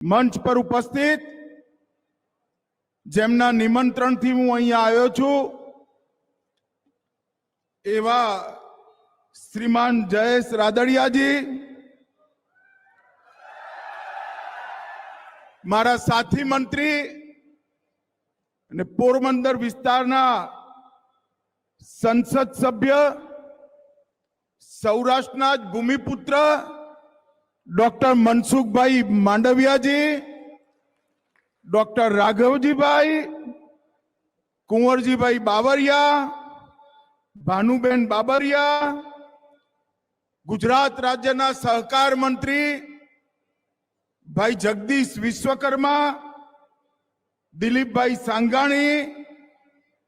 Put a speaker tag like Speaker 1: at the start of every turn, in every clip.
Speaker 1: મંચ પર ઉપસ્થિત જેમના નિમંત્રણથી હું અહીંયા આવ્યો છું એવા શ્રીમાન જયેશ રાદડિયાજી, મારા સાથી મંત્રી અને પોરબંદર વિસ્તારના સંસદ સભ્ય, સૌરાષ્ટ્રના જ ભૂમિપુત્ર ડોક્ટર મનસુખભાઈ માંડવિયાજી, ડોક્ટર રાઘવજીભાઈ, કુંવરજીભાઈ બાબરિયા, ભાનુબેન બાબરિયા, ગુજરાત રાજ્યના સહકાર મંત્રી ભાઈ જગદીશ વિશ્વકર્મા, દિલીપભાઈ સાંગાણી,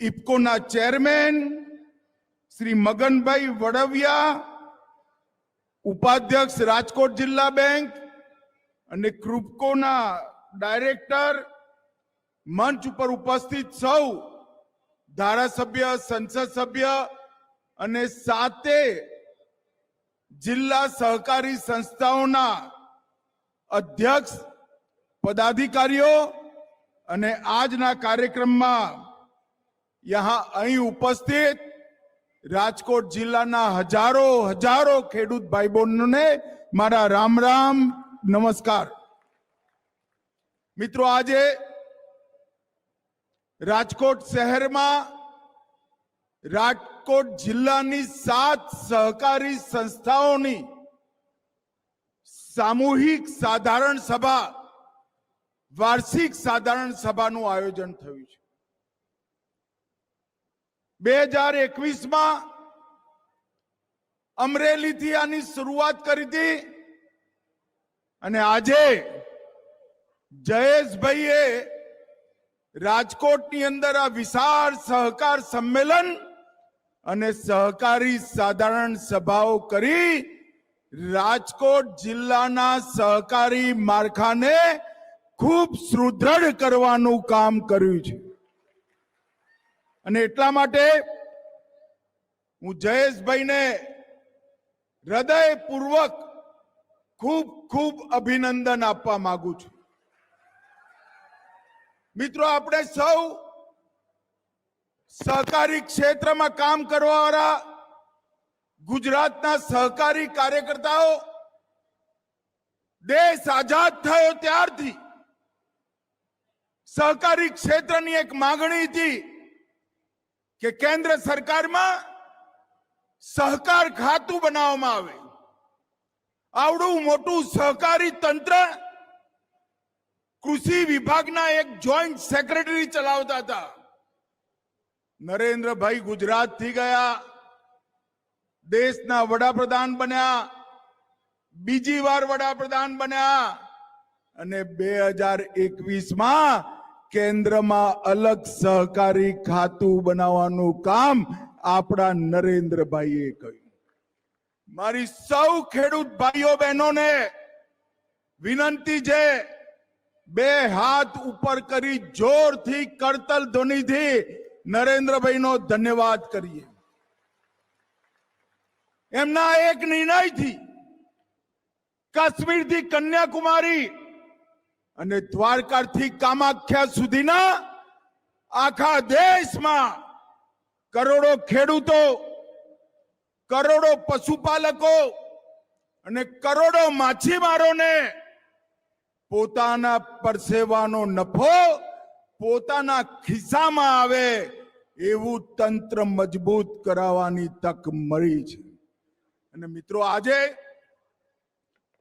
Speaker 1: ઇફકોના ચેરમેન શ્રી મગનભાઈ વડવિયા, ઉપાધ્યક્ષ રાજકોટ જિલ્લા બેંક અને ક્રુપકોના ડાયરેક્ટર, મંચ ઉપર ઉપસ્થિત સૌ ધારાસભ્ય, સંસદ સભ્ય અને સાતે જિલ્લા સહકારી સંસ્થાઓના અધ્યક્ષ, પદાધિકારીઓ અને આજના કાર્યક્રમમાં અહીં ઉપસ્થિત રાજકોટ જિલ્લાના હજારો ખેડૂત ભાઈ બહેનોને મારા રામ રામ, નમસ્કાર. મિત્રો, આજે રાજકોટ શહેરમાં રાજકોટ જિલ્લાની 7 સહકારી સંસ્થાઓની સામૂહિક સાધારણ સભા, વાર્ષિક સાધારણ સભાનું આયોજન થયું છે. 2021માં અમરેલીથી આની શરૂઆત કરી હતી અને આજે જયેશભાઈએ રાજકોટની અંદર આ વિશાળ સહકાર સંમેલન અને સહકારી સાધારણ સભાઓ કરી રાજકોટ જિલ્લાના સહકારી માળખાને ખૂબ સુદૃઢ કરવાનું કામ કર્યું છે. અને એટલા માટે હું જયેશભાઈને હૃદયપૂર્વક ખૂબ અભિનંદન આપવા માંગુ છું. મિત્રો, આપણે સૌ સહકારી ક્ષેત્રમાં કામ કરવાવાળા ગુજરાતના સહકારી કાર્યકર્તાઓ, દેશ આઝાદ થયો ત્યારથી સહકારી ક્ષેત્રની એક માંગણી હતી કે કેન્દ્ર સરકારમાં સહકાર ખાતું બનાવવામાં આવે. આવડું મોટું સહકારી તંત્ર કૃષિ વિભાગના એક જોઈન્ટ સેક્રેટરી ચલાવતા હતા. નરેન્દ્રભાઈ ગુજરાતથી ગયા, દેશના વડાપ્રધાન બન્યા, બીજી વાર વડાપ્રધાન બન્યા અને 2021માં કેન્દ્રમાં અલગ સહકારી ખાતું બનાવવાનું કામ આપણા નરેન્દ્રભાઈએ કર્યું. મારી સૌ ખેડૂત ભાઈઓ બહેનોને વિનંતી છે, 2 હાથ ઉપર કરી જોરથી કરતલ ધ્વનિથી નરેન્દ્રભાઈનો ધન્યવાદ કરીએ. એમના એક નિર્ણયથી કાશ્મીરથી કન્યાકુમારી અને દ્વારકાથી કામાખ્યા સુધીના આખા દેશમાં કરોડો ખેડૂતો, કરોડો પશુપાલકો અને કરોડો માછીમારોને પોતાના પરસેવાનો નફો પોતાના ખિસ્સામાં આવે એવું તંત્ર મજબૂત કરાવવાની તક મળી છે. અને મિત્રો, આજે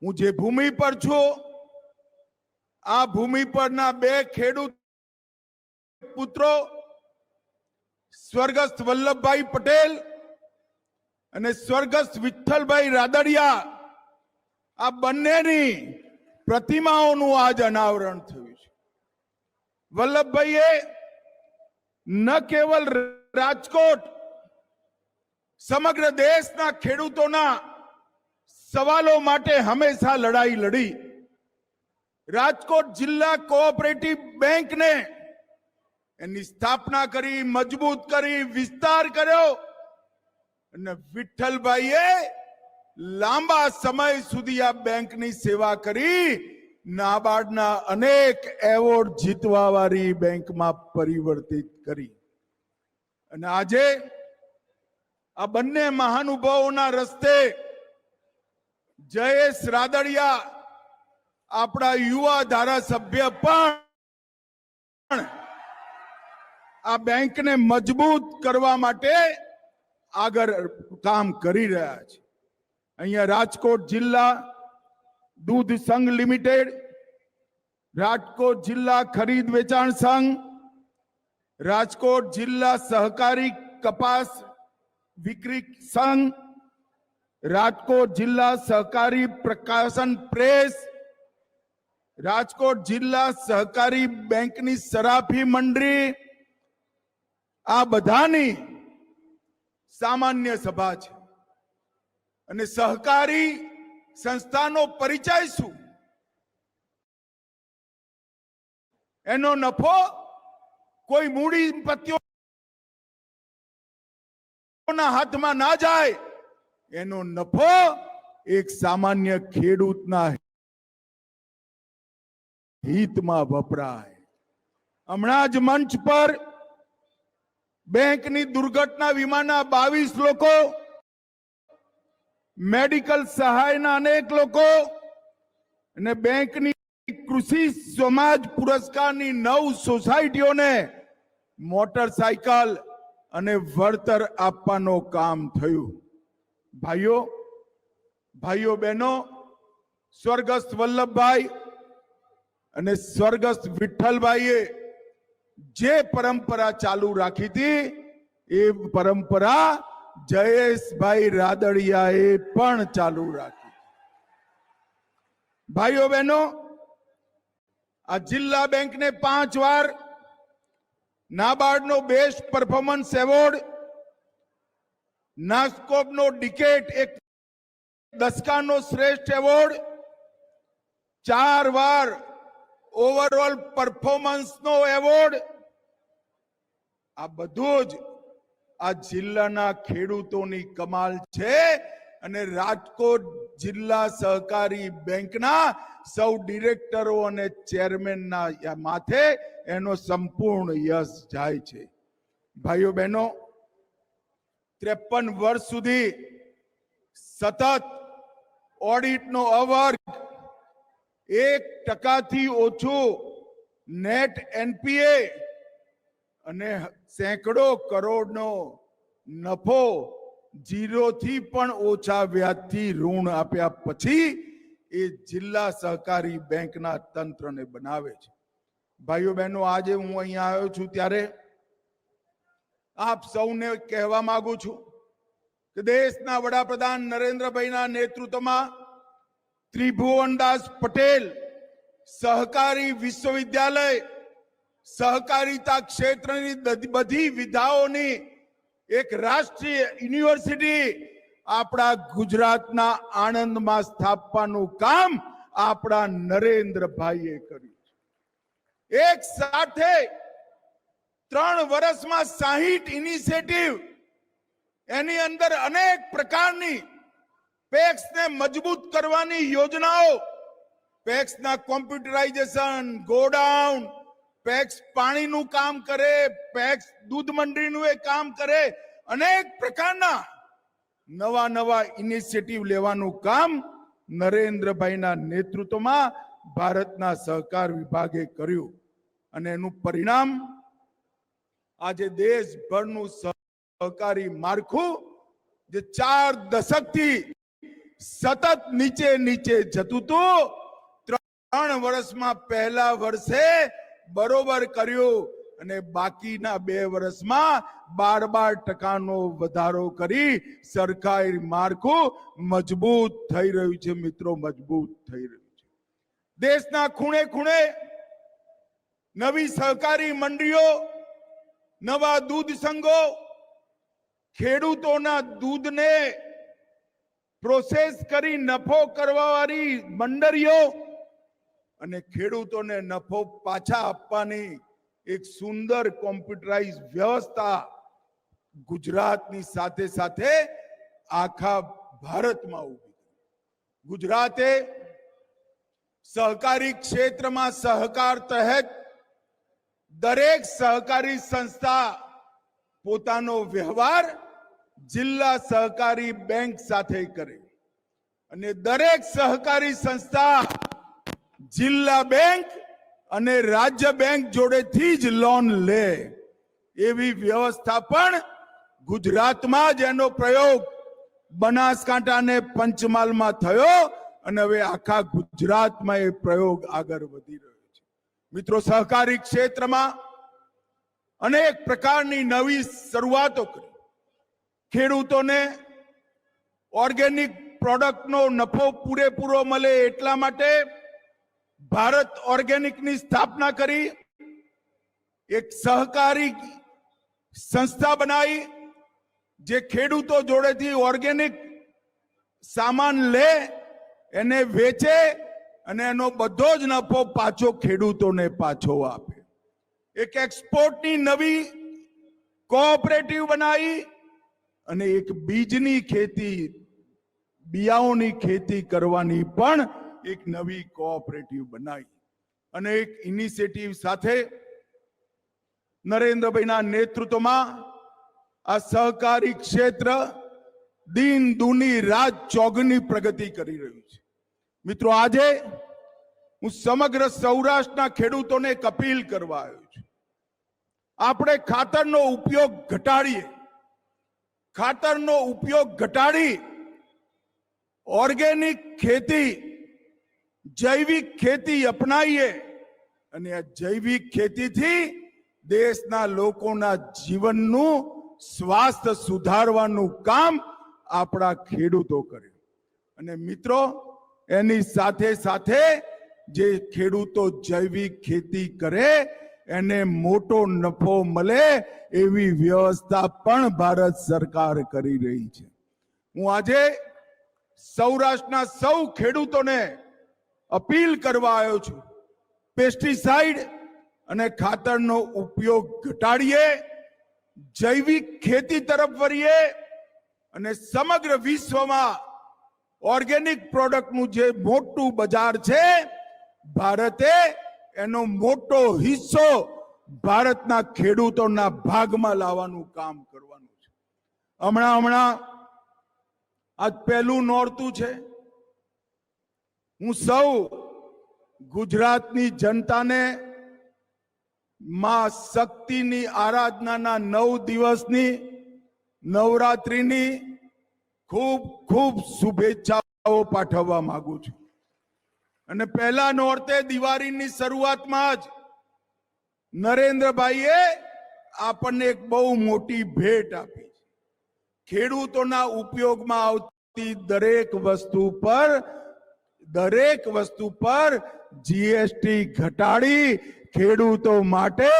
Speaker 1: હું જે ભૂમિ પર છું, આ ભૂમિ પરના 2 ખેડૂત પુત્રો સ્વર્ગસ્થ વલ્લભભાઈ પટેલ અને સ્વર્ગસ્થ વિઠ્ઠલભાઈ રાદડિયા, આ બંનેની પ્રતિમાઓનું આજ અનાવરણ થયું છે. વલ્લભભાઈએ ન કેવલ રાજકોટ, સમગ્ર દેશના ખેડૂતોના સવાલો માટે હંમેશા લડાઈ લડી. રાજકોટ જિલ્લા કોઓપરેટિવ બેંકને એની સ્થાપના કરી, મજબૂત કરી, વિસ્તાર કર્યો અને વિઠ્ઠલભાઈએ લાંબા સમય સુધી આ બેંકની સેવા કરી નાબાર્ડના અનેક એવોર્ડ જીતવાવાળી બેંકમાં પરિવર્તિત કરી અને આજે આ બંને મહાનુભાવોના રસ્તે જયેશ રાદડિયા આપણા યુવા ધારાસભ્ય પણ આ બેંકને મજબૂત કરવા માટે આગળ કામ કરી રહ્યા છે। અહીંયા રાજકોટ જિલ્લા દૂધ સંઘ લિમિટેડ, રાજકોટ જિલ્લા ખરીદ વેચાણ સંઘ, રાજકોટ જિલ્લા સહકારી કપાસ વિક્રી સંઘ, રાજકોટ જિલ્લા સહકારી પ્રકાશન પ્રેસ, રાજકોટ જિલ્લા સહકારી બેંકની સરાફી મંડળી, આ બધાની સામાન્ય સભા છે અને સહકારી સંસ્થાનો પરિચય શું? એનો નફો કોઈ મૂડીપતિઓના હાથમાં ના જાય, એનો નફો એક સામાન્ય ખેડૂતના હિતમાં વપરાય। હમણાં જ મંચ પર બેંકની દુર્ઘટના વીમાના 22 લોકો, મેડિકલ સહાયના અનેક લોકો અને બેંકની કૃષિ સમાજ પુરસ્કારની 9 સોસાયટીઓને મોટરસાયકલ અને વળતર આપવાનું કામ થયું। ભાઈઓ બહેનો, સ્વર્ગસ્થ વલ્લભભાઈ અને સ્વર્ગસ્થ વિઠ્ઠલભાઈએ જે પરંપરા ચાલુ રાખી હતી એ પરંપરા જયેશભાઈ રાદડિયાએ પણ ચાલુ રાખી। ભાઈઓ બહેનો, આ જિલ્લા બેંકને 5 વાર નાબાર્ડનો બેસ્ટ પરફોર્મન્સ એવોર્ડ, નાસ્કોબનો ડિકેટ એક દશકાનો શ્રેષ્ઠ એવોર્ડ, 4 વાર ઓવરઓલ પરફોર્મન્સનો એવોર્ડ, આ બધું જ આ જિલ્લાના ખેડૂતોની કમાલ છે અને રાજકોટ જિલ્લા સહકારી બેંકના સૌ ડિરેક્ટરો અને ચેરમેનના માથે એનો સંપૂર્ણ યશ જાય છે। ભાઈઓ બહેનો, 53 વર્ષ સુધી સતત ઓડિટનો અવર્ગ, 1% ઓછું નેટ એનપીએ અને સેંકડો કરોડનો નફો, 0 થી પણ ઓછા વ્યાજથી ઋણ આપ્યા પછી એ જિલ્લા સહકારી બેંકના તંત્રને બનાવે છે। ભાઈઓ બહેનો, આજે હું અહીંયા આવ્યો છું ત્યારે આપ સૌને કહેવા માંગુ છું કે દેશના વડાપ્રધાન નરેન્દ્રભાઈના નેતૃત્વમાં ત્રિભુવનદાસ પટેલ સહકારી વિશ્વવિદ્યાલય, સહકારિતા ક્ષેત્રની બધી વિધાઓની એક રાષ્ટ્રીય યુનિવર્સિટી આપણા ગુજરાતના આણંદમાં સ્થાપવાનું કામ આપણા નરેન્દ્રભાઈએ કર્યું છે। એક સાથે 3 વર્ષમાં 60 ઇનિશિયેટિવ, એની અંદર અનેક પ્રકારની પેક્સને મજબૂત કરવાની યોજનાઓ, પેક્સના કોમ્પ્યુટરાઇઝેશન, ગોડાઉન, પેક્સ પાણીનું કામ કરે, પેક્સ દૂધ મંડળીનું એ કામ કરે, અનેક પ્રકારના નવા ઇનિશિયેટિવ લેવાનું કામ નરેન્દ્રભાઈના નેતૃત્વમાં ભારતના સહકાર વિભાગે કર્યું અને એનું પરિણામ આજે દેશભરનું સહકારી માળખું જે 4 દશકથી સતત નીચે જતું હતું, 3 વર્ષમાં પહેલા વર્ષે બરોબર કર્યું અને બાકીના 2 વર્ષમાં 12% વધારો કરી સરકારી માળખું મજબૂત થઈ રહ્યું છે। મિત્રો, મજબૂત થઈ રહ્યું છે। દેશના ખૂણે ખૂણે નવી સહકારી મંડળીઓ, નવા દૂધ સંઘો, ખેડૂતોના દૂધને પ્રોસેસ કરી નફો કરવાવાળી મંડળીઓ અને ખેડૂતોને નફો પાછા આપવાની એક સુંદર કોમ્પ્યુટરાઇઝ વ્યવસ્થા ગુજરાતની સાથે સાથે આખા ભારતમાં ઊભી. ગુજરાતે સહકારી ક્ષેત્રમાં સહકાર તહેત દરેક સહકારી સંસ્થા પોતાનો વ્યવહાર જિલ્લા સહકારી બેંક સાથે કરે અને દરેક સહકારી સંસ્થા જિલ્લા બેંક અને રાજ્ય બેંક જોડેથી જ લોન લે એવી વ્યવસ્થા પણ ગુજરાતમાં જ એનો પ્રયોગ બનાસકાંઠા અને પંચમહાલમાં થયો અને હવે આખા ગુજરાતમાં એ પ્રયોગ આગળ વધી રહ્યો છે. મિત્રો, સહકારી ક્ષેત્રમાં અનેક પ્રકારની નવી શરૂઆતો કરી ખેડૂતોને ઓર્ગેનિક પ્રોડક્ટનો નફો પૂરેપૂરો મળે એટલા માટે ભારત ઓર્ગેનિકની સ્થાપના કરી, એક સહકારી સંસ્થા બનાવી જે ખેડૂતો જોડેથી ઓર્ગેનિક સામાન લે, એને વેચે અને એનો બધો જ નફો પાછો ખેડૂતોને પાછો આપે. એક એક્સપોર્ટની નવી કોઓપરેટિવ બનાવી અને એક બીજની ખેતી, બિયાઓની ખેતી કરવાની પણ એક નવી કોઓપરેટિવ બનાવી અને એક ઇનિશિયેટિવ સાથે નરેન્દ્રભાઈના નેતૃત્વમાં આ સહકારી ક્ષેત્ર દિન દુની રાત ચોગની પ્રગતિ કરી રહ્યું છે. મિત્રો, આજે હું સમગ્ર સૌરાષ્ટ્રના ખેડૂતોને એક અપીલ કરવા આવ્યો છું. આપણે ખાતરનો ઉપયોગ ઘટાડીએ, ખાતરનો ઉપયોગ ઘટાડી ઓર્ગેનિક ખેતી, જૈવિક ખેતી અપનાવીએ અને આ જૈવિક ખેતીથી દેશના લોકોના જીવનનું સ્વાસ્થ્ય સુધારવાનું કામ આપણા ખેડૂતો કરે. અને મિત્રો, એની સાથે સાથે જે ખેડૂતો જૈવિક ખેતી કરે એને મોટો નફો મળે એવી વ્યવસ્થા પણ ભારત સરકાર કરી રહી છે. હું આજે સૌરાષ્ટ્રના સૌ ખેડૂતોને અપીલ કરવા આવ્યો છું, પેસ્ટિસાઇડ અને ખાતરનો ઉપયોગ ઘટાડીએ, જૈવિક ખેતી તરફ વળીએ અને સમગ્ર વિશ્વમાં ઓર્ગેનિક પ્રોડક્ટનું જે મોટું બજાર છે, ભારતે એનો મોટો હિસ્સો ભારતના ખેડૂતોના ભાગમાં લાવવાનું કામ કરવાનું છે. હમણાં આજ પહેલું નોરતું છે. હું સૌ ગુજરાતની જનતાને માં શક્તિની આરાધનાના 9 દિવસની નવરાત્રિની ખૂબ ખૂબ શુભેચ્છાઓ પાઠવવા માંગુ છું. અને પહેલા નોરતે દિવાળીની શરૂઆતમાં જ નરેન્દ્રભાઈએ આપણને એક બહુ મોટી ભેટ આપી. ખેડૂતોના ઉપયોગમાં આવતી દરેક વસ્તુ પર જીએસટી ઘટાડી ખેડૂતો માટે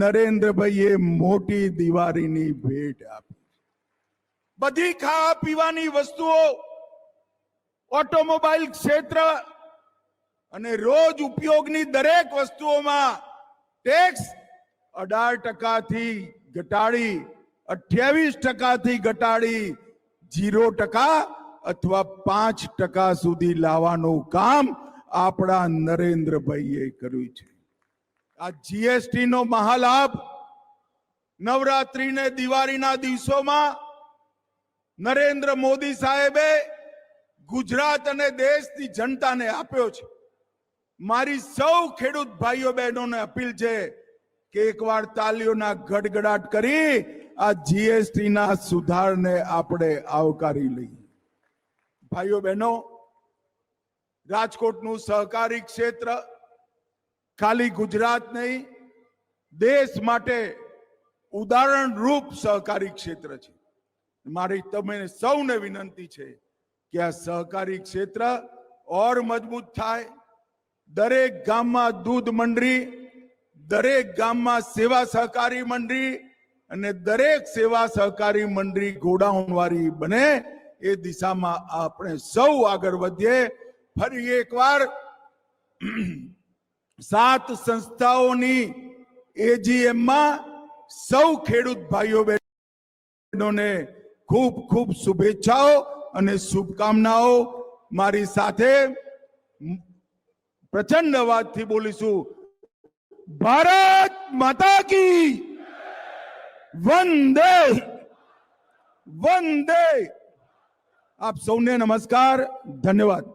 Speaker 1: નરેન્દ્રભાઈએ મોટી દિવાળીની ભેટ આપી. બધી ખાવા પીવાની વસ્તુઓ, ઓટોમોબાઈલ ક્ષેત્ર અને રોજ ઉપયોગની દરેક વસ્તુઓમાં ટેક્સ 18% ઘટાડી 28% ઘટાડી 0% અથવા 5% સુધી લાવવાનું કામ આપણા નરેન્દ્રભાઈએ કર્યું છે. આ જીએસટી નો મહાલાભ નવરાત્રિને દિવાળીના દિવસોમાં નરેન્દ્ર મોદી સાહેબે ગુજરાત અને દેશની જનતાને આપ્યો છે. મારી સૌ ખેડૂત ભાઈઓ બહેનોને અપીલ છે કે એકવાર તાલીઓના ગડગડાટ કરી આ જીએસટી ના સુધારને આપણે આવકારી લઈએ. ભાઈઓ બહેનો, રાજકોટનું સહકારી ક્ષેત્ર ખાલી ગુજરાત નહીં, દેશ માટે ઉદાહરણરૂપ સહકારી ક્ષેત્ર છે. મારી તમે સૌને વિનંતી છે કે આ સહકારી ક્ષેત્ર ઓર મજબૂત થાય. દરેક ગામમાં દૂધ મંડળી, દરેક ગામમાં સેવા સહકારી મંડળી અને દરેક સેવા સહકારી મંડળી ગોડાઉન વાળી બને એ દિશામાં આપણે સૌ આગળ વધીએ. ફરી એકવાર 7 સંસ્થાઓની એજીએમમાં સૌ ખેડૂત ભાઈઓ બહેનોને ખૂબ ખૂબ શુભેચ્છાઓ અને શુભકામનાઓ. મારી સાથે પ્રચંડ અવાજથી બોલીશું, ભારત માતા કી વંદે વંદે. આપ સૌને નમસ્કાર, ધન્યવાદ.